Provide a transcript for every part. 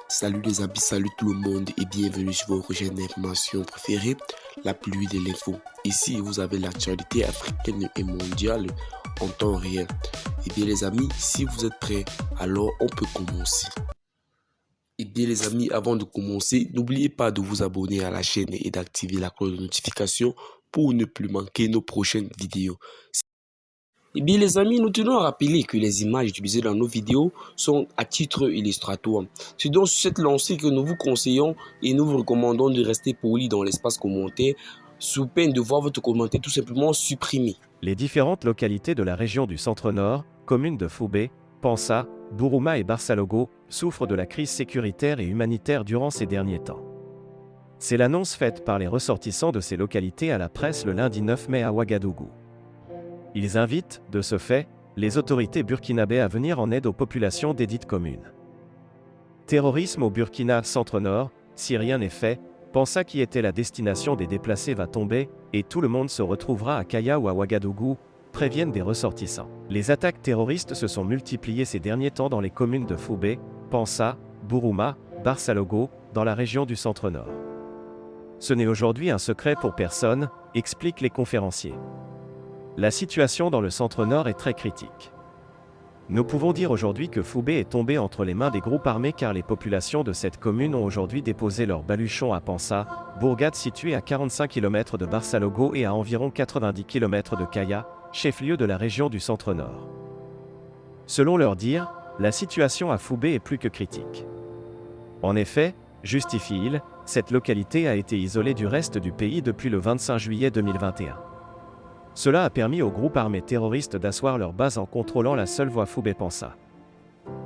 Salut les amis, salut tout le monde et bienvenue sur votre chaîne d'information préférée, la pluie de l'info. Ici, vous avez l'actualité africaine et mondiale en temps réel. Et bien les amis, si vous êtes prêts, alors on peut commencer. Et bien les amis, avant de commencer, n'oubliez pas de vous abonner à la chaîne et d'activer la cloche de notification pour ne plus manquer nos prochaines vidéos. Eh bien les amis, nous tenons à rappeler que les images utilisées dans nos vidéos sont à titre illustratoire. C'est donc sur cette lancée que nous vous conseillons et nous vous recommandons de rester poli dans l'espace commentaire sous peine de voir votre commentaire tout simplement supprimé. Les différentes localités de la région du Centre-Nord, communes de Foubé, Pansa, Bourouma et Barsalogo, souffrent de la crise sécuritaire et humanitaire durant ces derniers temps. C'est l'annonce faite par les ressortissants de ces localités à la presse le lundi 9 mai à Ouagadougou. Ils invitent, de ce fait, les autorités burkinabées à venir en aide aux populations desdites communes. Terrorisme au Burkina Centre-Nord, si rien n'est fait, Pansa qui était la destination des déplacés va tomber, et tout le monde se retrouvera à Kaya ou à Ouagadougou, préviennent des ressortissants. Les attaques terroristes se sont multipliées ces derniers temps dans les communes de Foubé, Pansa, Bourouma, Barsalogo, dans la région du Centre-Nord. Ce n'est aujourd'hui un secret pour personne, expliquent les conférenciers. La situation dans le Centre-Nord est très critique. Nous pouvons dire aujourd'hui que Foubé est tombé entre les mains des groupes armés car les populations de cette commune ont aujourd'hui déposé leurs baluchons à Pansa, bourgade située à 45 km de Barsalogo et à environ 90 km de Kaya, chef-lieu de la région du Centre-Nord. Selon leur dire, la situation à Foubé est plus que critique. En effet, justifie-t-il, cette localité a été isolée du reste du pays depuis le 25 juillet 2021. Cela a permis aux groupes armés terroristes d'asseoir leur base en contrôlant la seule voie Foubé-Pansa.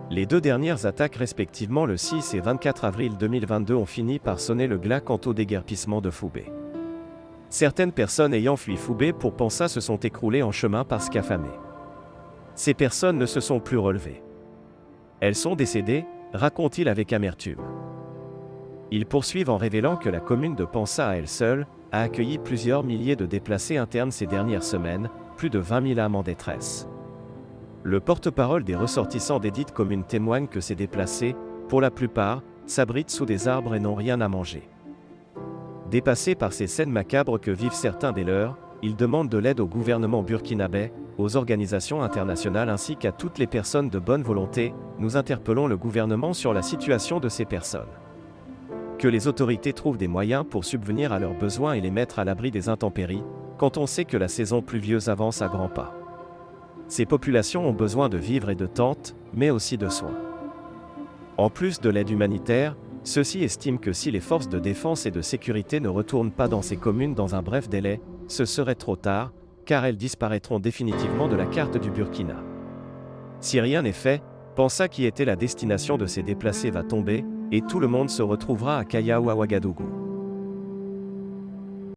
Les deux dernières attaques respectivement le 6 et 24 avril 2022 ont fini par sonner le glas quant au déguerpissement de Foubé. Certaines personnes ayant fui Foubé pour Pansa se sont écroulées en chemin parce qu'affamées. Ces personnes ne se sont plus relevées. Elles sont décédées, raconte-t-il avec amertume. Ils poursuivent en révélant que la commune de Pansa à elle seule a accueilli plusieurs milliers de déplacés internes ces dernières semaines, plus de 20 000 âmes en détresse. Le porte-parole des ressortissants desdites communes témoigne que ces déplacés, pour la plupart, s'abritent sous des arbres et n'ont rien à manger. Dépassés par ces scènes macabres que vivent certains des leurs, ils demandent de l'aide au gouvernement burkinabé, aux organisations internationales ainsi qu'à toutes les personnes de bonne volonté. Nous interpellons le gouvernement sur la situation de ces personnes. Que les autorités trouvent des moyens pour subvenir à leurs besoins et les mettre à l'abri des intempéries, quand on sait que la saison pluvieuse avance à grands pas. Ces populations ont besoin de vivres et de tentes, mais aussi de soins. En plus de l'aide humanitaire, ceux-ci estiment que si les forces de défense et de sécurité ne retournent pas dans ces communes dans un bref délai, ce serait trop tard, car elles disparaîtront définitivement de la carte du Burkina. Si rien n'est fait, Pansa qui était la destination de ces déplacés va tomber, et tout le monde se retrouvera à Kaya ou à Ouagadougou.